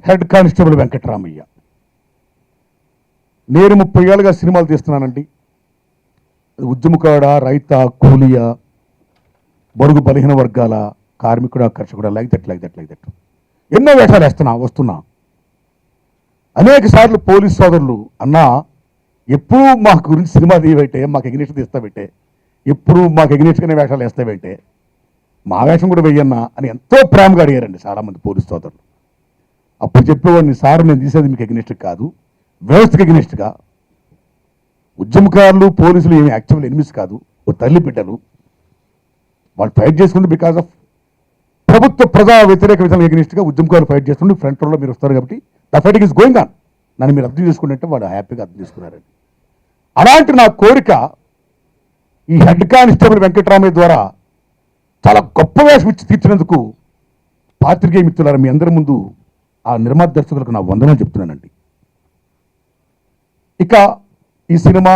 Head constable Venkataramayya. నేను 30 ఏళ్ళుగా సినిమాలు తీస్తున్నానండి. ఉద్యమకాడ, రైత, కూలియా, బడుగు బలహీన వర్గాల, కార్మికుడ, కర్షకుడ, లైక్ దట్ ఎన్నో వేషాలు వస్తున్నా. అనేక సార్లు పోలీస్ సోదరులు అన్నా ఎప్పుడు మా గురించి సినిమా తీయబెట్టే, మాకు ఎగ్నిస్ట్ తీస్తాబెట్టే, ఎప్పుడు మాకు ఎగ్నిస్ట్గానే వేషాలు వేస్తాబెట్టే, మా వేషం కూడా వెయ్యన్నా అని ఎంతో ప్రేమగా అడిగారండి చాలామంది పోలీస్ సోదరులు. అప్పుడు చెప్పేవాడిని, సార్ నేను తీసేది మీకు ఎగ్నిస్ట్ కాదు, వ్యవస్థకు ఎగ్నిస్ట్గా. ఉద్యమకారులు పోలీసులు ఏమి యాక్చువల్ ఎనిమిస్ కాదు, ఓ తల్లి బిడ్డలు. వాళ్ళు ఫైట్ చేసుకుంటే బికాస్ ఆఫ్ ప్రభుత్వ ప్రజా వ్యతిరేక విధానం ఎగ్నిస్ట్గా ఉద్యమకారులు ఫైట్ చేస్తుంటే ఫ్రంట్ రోల్లో మీరు వస్తారు కాబట్టి the fighting is going on. నన్ను మీరు అర్థం చేసుకుంటే వాళ్ళు హ్యాపీగా అర్థం చేసుకున్నారండి. అలాంటి నా కోరిక ఈ హెడ్ కానిస్టేబుల్ వెంకటరామయ్య ద్వారా చాలా గొప్ప వేషం ఇచ్చి తీర్చినందుకు పాత్రికేయ మిత్రులారా మీ అందరి ముందు ఆ నిర్మాత దర్శకులకు నా వందనాలు చెప్తున్నానండి. ఇక ఈ సినిమా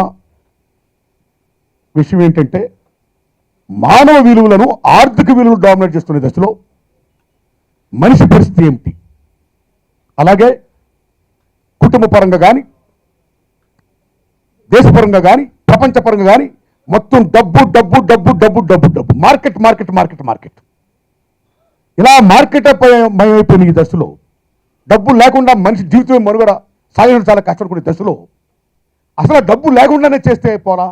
విషయం ఏంటంటే మానవ విలువలను ఆర్థిక విలువలు డామినేట్ చేస్తున్న దశలో మనిషి పరిస్థితి ఏమిటి, అలాగే కుటుంబ పరంగా కానీ, దేశపరంగా కానీ, ప్రపంచపరంగా కానీ మొత్తం డబ్బు డబ్బు డబ్బు డబ్బు డబ్బు డబ్బు మార్కెట్ మార్కెట్ మార్కెట్ మార్కెట్ ఇలా మార్కెట్ మయమైపోయిన ఈ దశలో డబ్బు లేకుండా మనిషి జీవితమే మనుగడ సాగడం చాలా కష్టపడుకునే దశలో అసలు డబ్బు లేకుండానే చేస్తే పోలా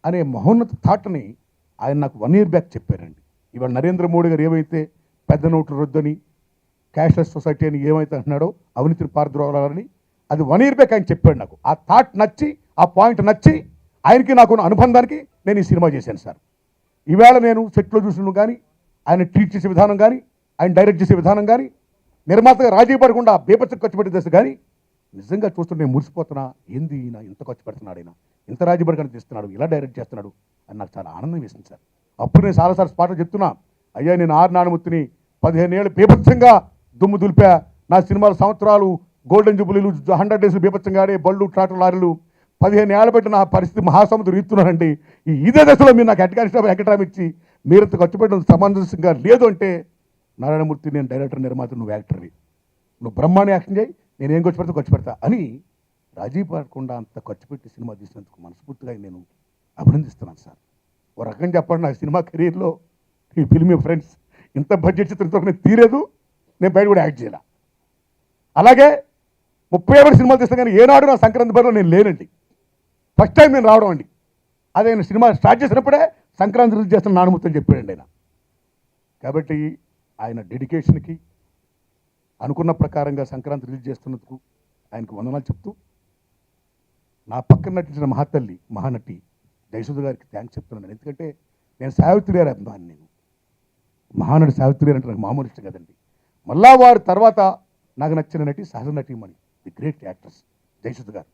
అనే మహోన్నత థాట్ని ఆయన నాకు 1 year బ్యాక్ చెప్పారండి. ఇవాళ నరేంద్ర మోడీ గారు ఏమైతే పెద్ద నోట్లు రద్దని, క్యాష్లెస్ సొసైటీ అని ఏమైతే అంటున్నాడో, అవినీతిని పారద్రోలాలని, అది 1 year బ్యాక్ ఆయన చెప్పాడు నాకు. ఆ థాట్ నచ్చి, ఆ పాయింట్ నచ్చి ఆయనకి నాకు అనుబంధానికి నేను ఈ సినిమా చేశాను సార్. ఈవేళ నేను సెట్లో చూసిన కానీ, ఆయన ట్రీట్ చేసే విధానం కానీ, ఆయన డైరెక్ట్ చేసే విధానం కానీ, నిర్మాతగా రాజీ పడకుండా బేపచ్చకు ఖర్చు పెట్టే దశ కానీ నిజంగా చూస్తుంటే నేను మురిసిపోతున్నా. ఏంది ఈయన ఇంత ఖర్చు పెడుతున్నాడు, ఆయన ఇంత రాజీ పడకుండా తీస్తున్నాడు, ఇలా డైరెక్ట్ చేస్తున్నాడు అని నాకు చాలా ఆనందం వేసింది సార్. అప్పుడు నేను చాలాసార్లు స్పాట్లో చెప్తున్నా, అయ్యా నేను ఆర్ నానమూర్తిని 15 ఏళ్ళు బీభత్సంగా దుమ్ము దులిపా. నా సినిమాల సంవత్సరాలు, గోల్డెన్ జూబులీలు, 100 days బీభత్సంగా ఆడే బళ్ళు, ట్రాక్టర్ లారీలు 15 ఏళ్ళ పెట్టి నా పరిస్థితి మహాసముద్రం ఇస్తున్నానండి. ఇదే దశలో మీరు నాకు హెడ్ కానిస్టేబుల్ వెంకటరామయ్య ఇచ్చి మీరంత ఖర్చు పెట్టడం సమంజసంగా లేదు అంటే, నారాయణమూర్తి నేను డైరెక్టర్, నిర్మాత, నువ్వు యాక్టర్వి, నువ్వు బ్రహ్మాండ యాక్షన్ చేయి, నేనేం ఖర్చు పెడతా అని రాజీ పడకుండా అంత ఖర్చు పెట్టి సినిమా తీసినందుకు మనస్ఫూర్తిగా నేను అభినందిస్తున్నాను సార్. ఓ రకంగా చెప్పండి, నా సినిమా కెరీర్లో ఈ ఫిల్మ్ ఫ్రెండ్స్ ఇంత బడ్జెట్ చిత్రంతో నేను తీరేదు, నేను బయట కూడా యాక్ట్ చేయాల. అలాగే 30 సినిమాలు తీస్తాను కానీ ఏనాడు నా సంక్రాంతి బరిలో నేను లేనండి. ఫస్ట్ టైం నేను రావడం అండి. అదే నేను సినిమా స్టార్ట్ చేసినప్పుడే సంక్రాంతి రిలీజ్ చేస్తున్న నానమూర్తి అని చెప్పాడండి ఆయన. కాబట్టి ఆయన డెడికేషన్కి అనుకున్న ప్రకారంగా సంక్రాంతి రిలీజ్ చేస్తున్నందుకు ఆయనకు వందనాలు చెప్తూ, నా పక్కన నటించిన మహాతల్లి, మహానటి జయసుధ గారికి థ్యాంక్స్ చెప్తున్నాను. ఎందుకంటే నేను సావిత్రి గారి అభిమాని, నేను మహానటి సావిత్రి గారు అంటే నాకు మామూలు ఇష్టం కదండి. మళ్ళా వారి తర్వాత నాకు నచ్చిన నటి సహజ నటీమణి, ది గ్రేట్ యాక్ట్రెస్ జయసుధ గారు.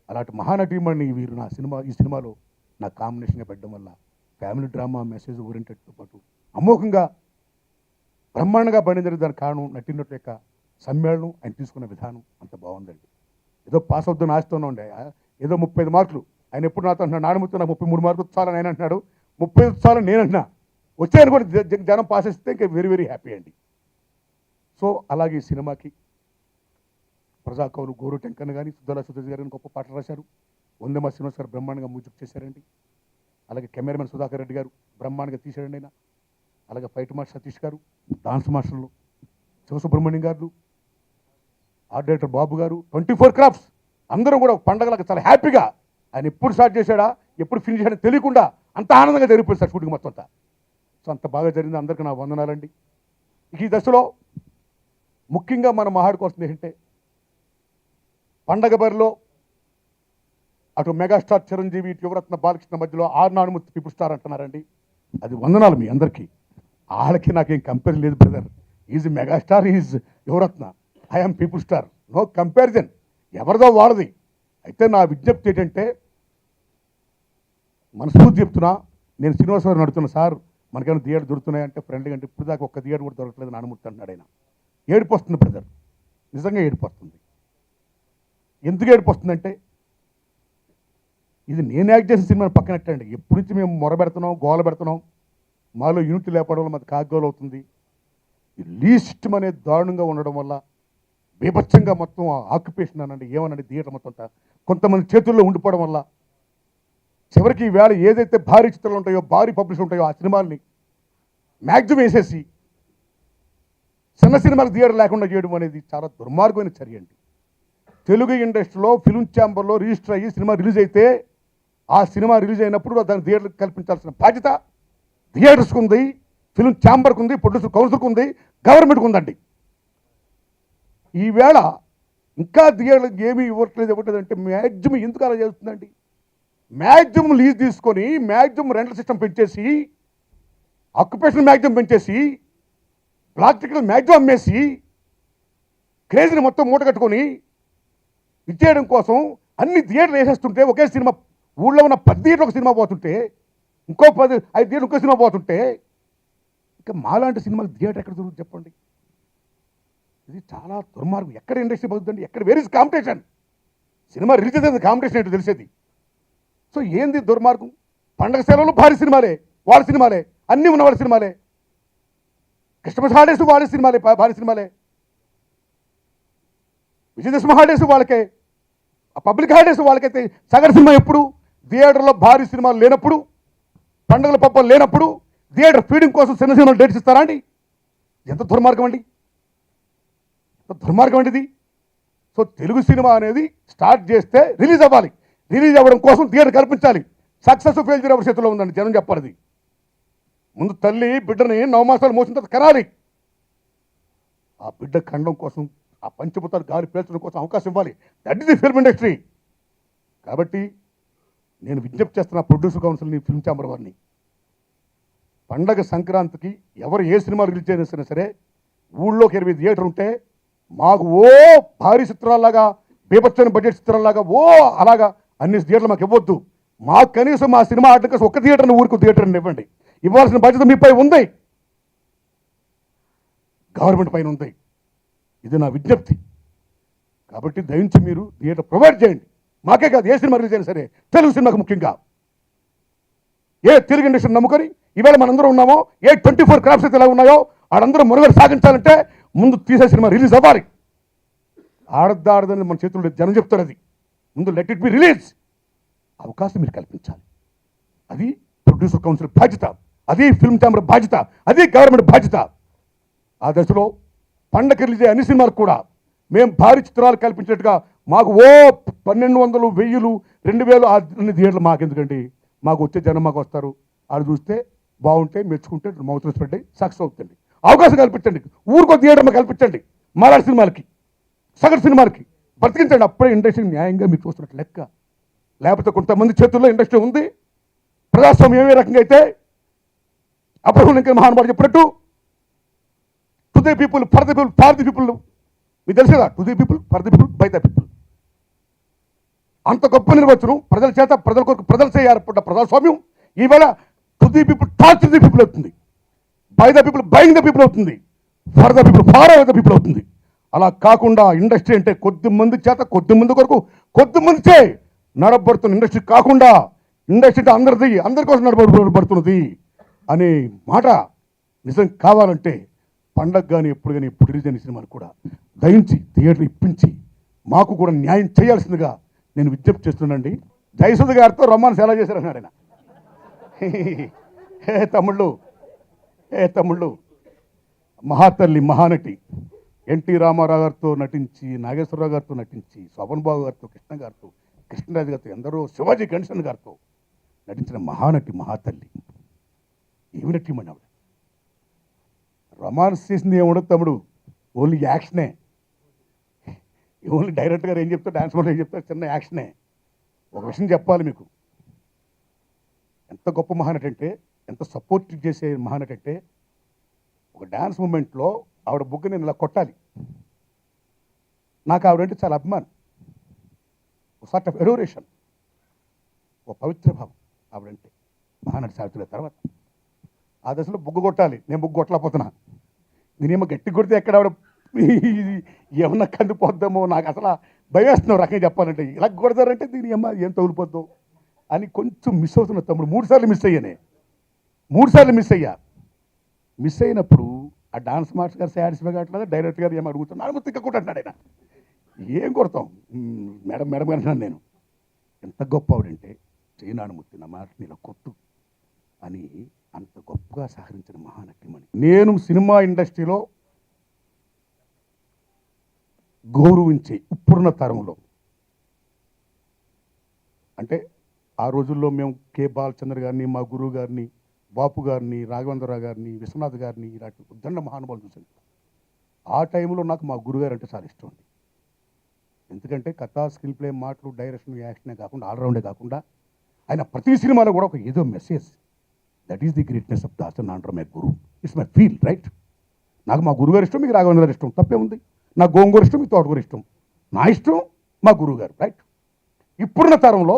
అలాంటి మహానటీమణి వీరు ఈ సినిమాలో నా కాంబినేషన్గా పెట్టడం వల్ల ఫ్యామిలీ డ్రామా, మెసేజ్ ఓరియంటెడ్తో పాటు అమోఘంగా బ్రహ్మాండంగా బండి దానికి కారణం నటినట్టు యొక్క సమ్మేళనం, ఆయన తీసుకున్న విధానం అంత బాగుందండి. ఏదో పాస్ అవుతున్న ఆశతోనే ఉండే, ఏదో 35 మార్కులు ఆయన ఎప్పుడు నాతో అంటున్నాడు, నానమూర్తి నాకు 33 మార్కులు చాలని ఆయన అంటున్నాడు, 35 చాలని నేను అంటున్నా. వచ్చాయని కూడా జనం పాస్ ఇస్తే ఇంకా వెరీ వెరీ హ్యాపీ అండి. సో అలాగే ఈ సినిమాకి ప్రజాకవులు గోరు టెంకన్న కానీ, సుద్దల సుధీర్ గారు గొప్ప పాటలు రాశారు. వందమ శ్రీనివాస్ గారు బ్రహ్మాండంగా మ్యూజిక్ చేశారండి. అలాగే కెమెరామెన్ సుధాకర్ రెడ్డి గారు బ్రహ్మాండంగా తీశారండి ఆయన. అలాగే ఫైట్ మాస్టర్ సతీష్ గారు, డాన్స్ మాస్టర్లు శివసుబ్రహ్మణ్యం గారు, ఆర్ట్ డైరెక్టర్ బాబు గారు, 24 క్రాఫ్ట్స్ అందరూ కూడా పండగలకు చాలా హ్యాపీగా, ఆయన ఎప్పుడు స్టార్ట్ చేశాడా, ఎప్పుడు ఫినిష్ చేయాడో తెలియకుండా అంత ఆనందంగా జరిగిపోయింది సార్ షూటింగ్ మొత్తం అంతా. సో అంత బాగా జరిగింది. అందరికీ నా వందనాలండి. ఈ దశలో ముఖ్యంగా మనం మాట్లాడుకోవాల్సింది ఏంటంటే, పండగ బరిలో అటు మెగాస్టార్ చిరంజీవి, ఇటు యువరత్న బాలకృష్ణ మధ్యలో ఆర్ నానమూర్తి పీపుల్ స్టార్ అంటున్నారండి. అది వందనాలు మీ అందరికీ. వాళ్ళకి నాకేం కంపేర్ లేదు brother. Is megastar, is Yuvaratna, I'm people star, no comparison. ఎవరిదో వాడది. అయితే నా విజ్ఞప్తి ఏంటంటే, మనస్ఫూర్తి చెప్తున్నా, నేను శ్రీనివాసరావు అడుగుతున్నా, సార్ మనకేమైనా థియేటర్ దొరుకుతున్నాయంటే ఫ్రెండ్గా అంటే ఇప్పుడు దాకా ఒక్క థియేటర్ కూడా దొరకలేదు నానమూర్తి అంటున్నాడు ఆయన. ఏడుపు వస్తుంది బ్రదర్, నిజంగా ఏడుపు వస్తుంది. ఎందుకు ఏడుపు వస్తుందంటే, ఇది నేను యాక్ట్ చేసిన సినిమాని పక్కనట్టండి. ఎప్పటి నుంచి మేము మొర పెడుతున్నాం, గోల పెడుతున్నాం, మాలో యూనిట్ లేపడం వల్ల మాది కాగ్గోలు అవుతుంది. లీస్ట్ అనేది దారుణంగా ఉండడం వల్ల బీభత్సంగా మొత్తం ఆక్యుపేషన్ అనండి ఏమనండి థియేటర్ మొత్తం అంతా కొంతమంది చేతుల్లో ఉండిపోవడం వల్ల చివరికి ఈవేళ ఏదైతే భారీ చిత్రాలు ఉంటాయో భారీ పబ్లిష్ ఉంటాయో ఆ సినిమాల్ని మ్యాక్సిమం వేసేసి చిన్న సినిమాలకు థియేటర్ లేకుండా చేయడం అనేది చాలా దుర్మార్గమైన చర్య అండి. తెలుగు ఇండస్ట్రీలో ఫిల్మ్ ఛాంబర్లో రిజిస్టర్ అయ్యి సినిమా రిలీజ్ అయితే ఆ సినిమా రిలీజ్ అయినప్పుడు దాన్ని థియేటర్కి కల్పించాల్సిన బాధ్యత థియేటర్స్కి ఉంది, ఫిల్మ్ ఛాంబర్కి ఉంది, ప్రొడ్యూసర్ కౌన్సిల్కి ఉంది, గవర్నమెంట్కి ఉందండి. ఈవేళ ఇంకా థియేటర్కి ఏమీ ఇవ్వట్లేదు అంటే మ్యాక్సిమం ఎందుకు అలా చేస్తుందండి? మ్యాక్సిమం లీజ్ తీసుకొని మ్యాక్సిమం రెంటల్ సిస్టమ్ పెంచేసి ఆక్యుపేషన్ మ్యాక్సిమం పెంచేసి బ్లాక్ టికెట్లు మ్యాక్సిమం అమ్మేసి క్రేజ్ని మొత్తం మూట కట్టుకొని ఇచ్చేయడం కోసం అన్ని థియేటర్లు వేసేస్తుంటే ఒకే సినిమా ఊళ్ళో ఉన్న 10 థియేటర్లు ఒక సినిమా పోతుంటే ఇంకో 5 థియేటర్ ఇంకో సినిమా పోతుంటే ఇంకా మాలాంటి సినిమాలు థియేటర్ ఎక్కడ దొరుకుతుంది చెప్పండి? ఇది చాలా దుర్మార్గం. ఎక్కడ ఇండస్ట్రీ పోతుందండి? ఎక్కడ where is competition? Cinema release అయితే కాంపిటీషన్ ఏంటో తెలిసేది. సో ఏంది దుర్మార్గం? పండగ సెలవులు భారీ సినిమాలే, వాళ్ళ సినిమాలే, అన్నీ ఉన్న వాళ్ళ సినిమాలే, క్రిస్మస్ హాలిడేస్ వాళ్ళ సినిమాలే, భారీ సినిమాలే, విజయదశమి హాలిడేస్ వాళ్ళకే, ఆ పబ్లిక్ హాలిడేస్ వాళ్ళకైతే సగటు సినిమా ఎప్పుడు? థియేటర్లో భారీ సినిమాలు లేనప్పుడు, పండుగల పబ్బలు లేనప్పుడు థియేటర్ ఫీడింగ్ కోసం చిన్న సినిమాలు డేట్స్ ఇస్తారా అండి? ఎంత దుర్మార్గం అండి, ఎంత దుర్మార్గం అండి ఇది. సో తెలుగు సినిమా అనేది స్టార్ట్ చేస్తే రిలీజ్ అవ్వాలి, రిలీజ్ అవ్వడం కోసం థియేటర్ కల్పించాలి. సక్సెస్ ఫెయిల్యూర్ ఎవరి చేతిలో ఉందండి? జనం చెప్పాలి. ముందు తల్లి బిడ్డని 9 మాసాలు మోసిన తర్వాత కనాలి. ఆ బిడ్డ ఖండం కోసం, ఆ పంచభూతాలు గాలి పేల్చడం కోసం అవకాశం ఇవ్వాలి. That is the film industry. కాబట్టి నేను విజ్ఞప్తి చేస్తున్న ప్రొడ్యూసర్ కౌన్సిల్ని, ఫిల్మ్ ఛాంబర్ వారిని, పండగ సంక్రాంతికి ఎవరు ఏ సినిమా రిలీజ్ చేసినా సరే ఊళ్ళోకి 20 థియేటర్ ఉంటే మాకు భారీ చిత్రాల్లాగా, బీభత్సమైన బడ్జెట్ చిత్రాల్లాగా అలాగా అన్ని థియేటర్లు మాకు ఇవ్వద్దు. మాకు కనీసం మా సినిమా ఆడటం కోసం ఒక్క థియేటర్ని ఊరికి థియేటర్ని ఇవ్వండి. ఇవ్వాల్సిన బాధ్యత మీపై ఉంది, గవర్నమెంట్ పైన ఉంది. ఇది నా విజ్ఞప్తి. కాబట్టి దయించి మీరు థియేటర్ ప్రొవైడ్ చేయండి. మాకే కాదు, ఏ సినిమా రిలీజ్ అయినా సరే, తెలుగు సినిమాకు ముఖ్యంగా. ఏ తెలుగు ఇండస్ట్రీని నమ్ముకొని ఈవేళ మనందరం ఉన్నామో, ఏ 24 క్రాఫ్ట్స్ అయితే ఎలా ఉన్నాయో ఆడందరూ మనుగడ సాగించాలంటే ముందు తీసే సినిమా రిలీజ్ అవ్వాలి. ఆడద్దాడదని మన చేతుల్లో జనం చెప్తారు. అది ముందు లెట్ ఇట్ బి రిలీజ్. అవకాశం మీరు కల్పించాలి. అది ప్రొడ్యూసర్ కౌన్సిల్ బాధ్యత, అది ఫిల్మ్ ఛాంబర్ బాధ్యత, అది గవర్నమెంట్ బాధ్యత. ఆ దశలో పండగ రిలీజ్ అయ్యే అన్ని సినిమాలకు కూడా మేము భారీ చిత్రాలు కల్పించినట్టుగా మాకు 1200, 1000, 2000 అన్ని థియేటర్లు మాకెందుకండి? మాకు వచ్చే జనం మాకు వస్తారు, వాళ్ళు చూస్తే బాగుంటే మెచ్చుకుంటే మౌత్ రెస్పెక్ట్ అయ్యి సక్సెస్ అవుతుంది. అవకాశం కల్పించండి, ఊరికో థియేటర్ మాకు కల్పించండి. మలయాళ సినిమాలకి, సగటు సినిమాలకి బ్రతికించండి. అప్పుడే ఇండస్ట్రీ న్యాయంగా మీరు చూస్తున్నట్టు లెక్క. లేకపోతే కొంతమంది చేతుల్లో ఇండస్ట్రీ ఉంది. ప్రజాస్వామ్యం ఏ రకంగా అయితే అప్పుడు ఇంకా మహానుభావుడు చెప్పినట్టు to the people, for the people, for the people. మీకు తెలుసు కదా, to the people, for the people, by the people. అంత గొప్ప నిర్వచనం ప్రజల చేత, ప్రజల కొరకు, ప్రజల చేయ ఏర్పడ్డ ప్రజాస్వామ్యం ఈవేళ to the people, torch the people అవుతుంది, by the people, buying the people అవుతుంది, for the people, far our the people అవుతుంది. అలా కాకుండా ఇండస్ట్రీ అంటే కొద్ది మంది చేత, కొద్ది మంది కొరకు, కొద్ది మందిచే నడబడుతున్న ఇండస్ట్రీ కాకుండా ఇండస్ట్రీ అంటే అందరిది, అందరి కోసం నడబడుతున్నది అనే మాట నిజం కావాలంటే పండగ కానీ ఎప్పుడు కానీ ఎప్పుడు రిలీజ్ అయిన సినిమాలు కూడా దయించి థియేటర్ ఇప్పించి మాకు కూడా న్యాయం చేయాల్సిందిగా నేను విజ్ఞప్తి చేస్తున్నానండి. జయసుధ గారితో రొమాన్స్ ఎలా చేశారన్నాడు ఆయన. ఏ తమ్ముళ్ళు మహాతల్లి, మహానటి ఎన్టీ రామారావు గారితో నటించి, నాగేశ్వరరావు గారితో నటించి, శోభన్ బాబు గారితో, కృష్ణ గారితో, కృష్ణరాజు గారితో, ఎందరో శివాజీ గణేశన్ గారితో నటించిన మహానటి, మహాతల్లి. ఏమి నటిమని ఆవిడ రొమాన్స్ చేసింది ఏముండదు తమ్ముడు, ఓన్లీ యాక్షనే. ఓన్లీ డైరెక్టర్ గారు ఏం చెప్తారు, డాన్స్ మాస్టర్ ఏం చెప్తారు, చిన్న యాక్షనే. ఒక విషయం చెప్పాలి మీకు, ఎంత గొప్ప మహానటి అంటే, ఎంత సపోర్ట్ చేసే మహానటి అంటే, ఒక డ్యాన్స్ మూమెంట్లో ఆవిడ బుగ్గ నేను ఇలా కొట్టాలి. నాకు ఆవిడంటే చాలా అభిమానం, ఒక సార్ట్ ఆఫ్ ఎడోరేషన్, ఒక పవిత్ర భావం ఆవిడంటే. మహానటి సావిత్రి తర్వాత ఆ దశలో బుగ్గ కొట్టాలి, నేను బుగ్గ కొట్టలేకపోతున్నా. నేనేమో గట్టి కొడితే ఎక్కడ ఆవిడ ఏమన్నా కందిపోద్దామో, నాకు అసలు భయం వేస్తున్నావు రకంగా చెప్పాలంటే. ఇలా కొడతారంటే దీని ఏం తగులిపోద్దు అని కొంచెం మిస్ అవుతున్నా తమ్ముడు. 3 సార్లు మిస్ అయ్యానే, 3 సార్లు మిస్ అయ్యా. మిస్ అయినప్పుడు ఆ డాన్స్ మాస్టర్ గారు సాటిస్ఫై కావట్లేదు, డైరెక్టర్ గారు ఏం అడుగుతున్నారు నాలుగు తిక్కకుండా అంటున్నాడు ఆయన. ఏం కొడతాం మేడం మేడం గారు అంటున్నాను నేను. ఎంత గొప్పవాడంటే చేయనానుమూర్తి నా మాట నీలో కొట్టు అని అంత గొప్పగా సహకరించిన మహానటిమణి. నేను సినిమా ఇండస్ట్రీలో గౌరవించే ఇప్పుడున్న తరంలో అంటే ఆ రోజుల్లో మేము కె బాలచంద్ర గారిని, మా గురువు గారిని, బాపు గారిని, రాఘవేంద్రరావు గారిని, విశ్వనాథ్ గారిని ఇలాంటి ఉద్దండ మహానుభావులు చూశాను. ఆ టైంలో నాకు మా గురుగారు అంటే చాలా ఇష్టం అండి. ఎందుకంటే కథా స్క్రీన్ ప్లే, మాటలు, డైరెక్షన్, యాక్షనే కాకుండా ఆల్రౌండే కాకుండా ఆయన ప్రతి సినిమాలో కూడా ఒక ఏదో message. That is the greatness of Dasan Andro my Guru. It's my feel right. నాకు మా గురుగారు ఇష్టం, మీకు రాఘవేంద్ర గారు ఇష్టం, తప్పే ఉంది. నాకు గోంగూర ఇష్టం, మీకు తోటకూర ఇష్టం. నా ఇష్టం మా గురువు గారు రైట్. ఇప్పుడున్న తరంలో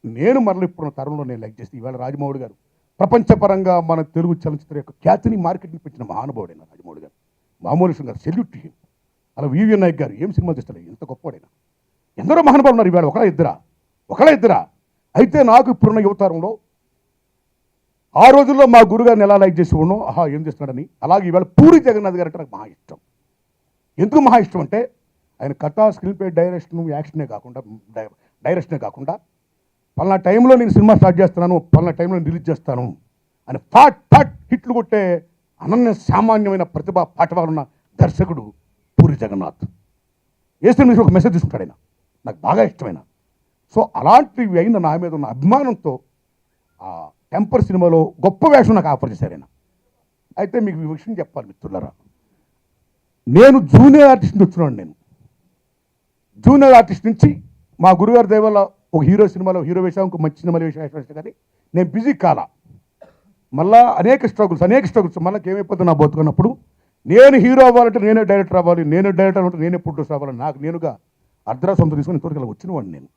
నేను మరలా ఇప్పుడున్న తరంలో నేను లైక్ చేస్తే ఇవాళ రాజమౌళి గారు ప్రపంచపరంగా మన తెలుగు చలనచిత్ర యొక్క ఖ్యాతిని మార్కెట్ని పెంచిన మహానుభావుడైన రాజమౌళి గారు, మామూలు విషయం గారు, సెల్యూట్ టు హిమ్. అలా వివిఎన్ నాయక్ గారు ఏం సినిమా తీస్తారు, ఎంత గొప్పవాడైనా. ఎందరో మహానుభావులు ఉన్నారు ఇవాళ, ఒకళ్ళ ఇద్దరా. అయితే నాకు ఇప్పుడున్న యువతరంలో ఆ రోజుల్లో మా గురుగారిని ఎలా లైక్ చేసి ఉన్నాం, ఆహా ఏం చేస్తున్నాడని, అలాగే ఇవాళ పూరి జగన్నాథ్ గారు అంటే నాకు మహా ఇష్టం. ఎందుకు మహా ఇష్టం అంటే ఆయన కథా స్క్రీన్ ప్లే, డైరెక్షన్, యాక్షనే కాకుండా పలానా టైంలో నేను సినిమా స్టార్ట్ చేస్తున్నాను, పలానా టైంలో నేను రిలీజ్ చేస్తాను అని ఫాట్ హిట్లు కొట్టే అనన్య సామాన్యమైన ప్రతిభ పాఠవాలున్న దర్శకుడు పూరి జగన్నాథ్. ఏ సినిమా ఒక మెసేజ్ తీసుకుంటాడు ఆయన, నాకు బాగా ఇష్టమైన. సో అలాంటివి అయిన నా మీద ఉన్న అభిమానంతో ఆ టెంపర్ సినిమాలో గొప్ప వేషం నాకు ఆఫర్ చేశారు ఆయన. అయితే మీకు ఈ విషయం చెప్పాలి మిత్రులారా, నేను జూనియర్ ఆర్టిస్ట్ నుంచి వచ్చినాను. నేను జూనియర్ ఆర్టిస్ట్ నుంచి మా గురుగారి దేవల్ల ఒక హీరో సినిమాలో హీరో వేషం, ఇంకో మంచి సినిమాలో వేషం కానీ నేను బిజీ కాల. మళ్ళా అనేక స్ట్రగుల్స్ మళ్ళీ ఏమైపోతుంది నా బతుకున్నప్పుడు, నేను హీరో అవ్వాలంటే నేనే డైరెక్టర్ అవ్వాలి, నేనే డైరెక్టర్ అవ్వాలంటే నేనే ప్రొడ్యూసర్ అవ్వాలి. నాకు నేనుగా అర్ధరాసు సొంత తీసుకొని ఇంతవరకు ఇలా వచ్చిన వాడిని. నేను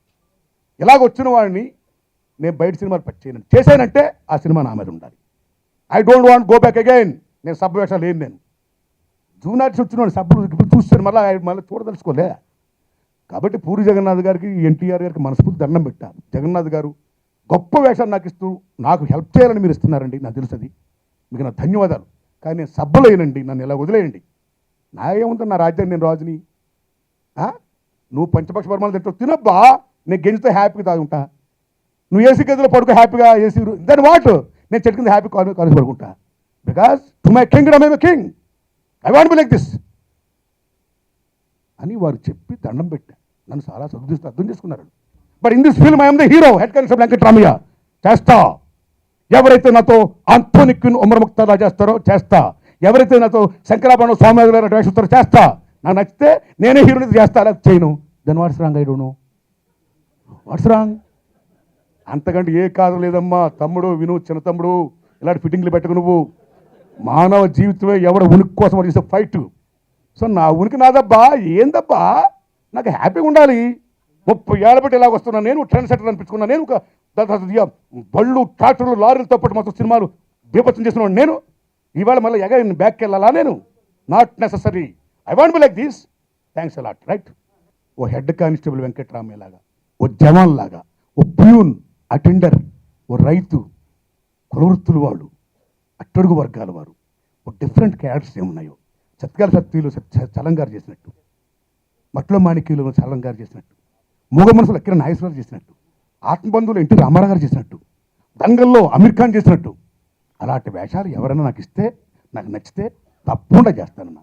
ఇలాగ వచ్చిన వాడిని నేను బయట సినిమాలు చేయను. చేశానంటే ఆ సినిమా నా మీద ఉండాలి. I don't want go back again. నేను సబ్బు వేషాలు లేను. నేను జూనియర్ ఆర్టిస్ట్ వచ్చిన సబ్బులు ఇప్పుడు చూస్తాను, మళ్ళీ చూడదలుచుకోలే. కాబట్టి పూరి జగన్నాథ్ గారికి, ఎన్టీఆర్ గారికి మనస్ఫూర్తి దండం పెట్టారు. జగన్నాథ్ గారు గొప్ప వేషాలు నాకు ఇస్తూ నాకు హెల్ప్ చేయాలని మీరు ఇస్తున్నారండి, నాకు తెలుస్తుంది, మీకు నా ధన్యవాదాలు. కానీ నేను సబ్బలేనండి, నన్ను ఇలా వదిలేయండి. నా ఏముంటుంది, నా రాజ్యాన్ని నేను రాజుని. నువ్వు పంచపక్ష పరమాలు తింటావు, తినబ్బా, నేను గెంజితో హ్యాపీగా తాగుంటా. నువ్వు ఏసీ గదిలో పడుకో హ్యాపీగా, ఏసీ దాని వాట్, నేను చెట్టు కింద హ్యాపీ కాలేజ్ పడుకుంటా. Because to my Kingdom I'm a king, I want be like this అని వారు చెప్పి దండం పెట్టా. నన్ను చాలా చదువుతూ అర్థం చేసుకున్నారు. But in this film I'm the hero, head constable Venkataramayya. చేస్తా. ఎవరైతే నాతో ఆంటోనీ క్వీన్ ఉమర్ ముక్తాదా చేస్తారో చేస్తా. ఎవరైతే నాతో శంకరాభరణం స్వామి గారు వేషిస్తారో చేస్తా. నాకు నచ్చితే నేనే హీరోని చేస్తా, అలా చేయను. Then what's wrong, I don't know what's wrong. అంతకంటే ఏ కాదు లేదమ్మా. తమ్ముడు విను, చిన్న తమ్ముడు, ఇలాంటి ఫిట్టింగ్లు పెట్టుకు నువ్వు. మానవ జీవితమే ఎవడ ఉనికి కోసం చేసే ఫైట్. సో నా ఉనికి నాదబ్బా, ఏందబ్బా, నాకు హ్యాపీగా ఉండాలి. 30 ఏళ్ళ బట్టి ఇలాగ వస్తున్నాను నేను, ట్రెండ్ సెటర్ అనిపించుకున్నాను నేను. బళ్ళు, ట్రాక్టర్లు, లారీలతో పాటు మొత్తం సినిమాలు బీభత్సం చేస్తున్నాను నేను. ఇవాళ మళ్ళీ ఎగైన్ బ్యాక్కి వెళ్ళాలా నేను? Not necessary. I want be like this. Thanks a lot right. ఓ హెడ్ కానిస్టేబుల్ వెంకటరామయ్య లాగా, ఓ జవాన్ లాగా, ఓ ప్యూన్, అటెండర్, ఓ రైతు, కులవృత్తులు వాళ్ళు, అట్టడుగు వర్గాల వారు, ఓ డిఫరెంట్ క్యారెక్టర్స్ ఏమున్నాయో, సత్కాల శక్తిలో చలం గారు చేసినట్టు, మట్లో మాణిక్యులు చలం గారు చేసినట్టు, మూగ మనసులు ఎక్కడ నాగేశ్వరరావు చేసినట్టు, ఆత్మబంధువులు ఎన్టీ రామారావు గారు చేసినట్టు, దంగల్లో అమీర్ ఖాన్ చేసినట్టు, అలాంటి వేషాలు ఎవరైనా నాకు ఇస్తే, నాకు నచ్చితే తప్పకుండా చేస్తానన్నా.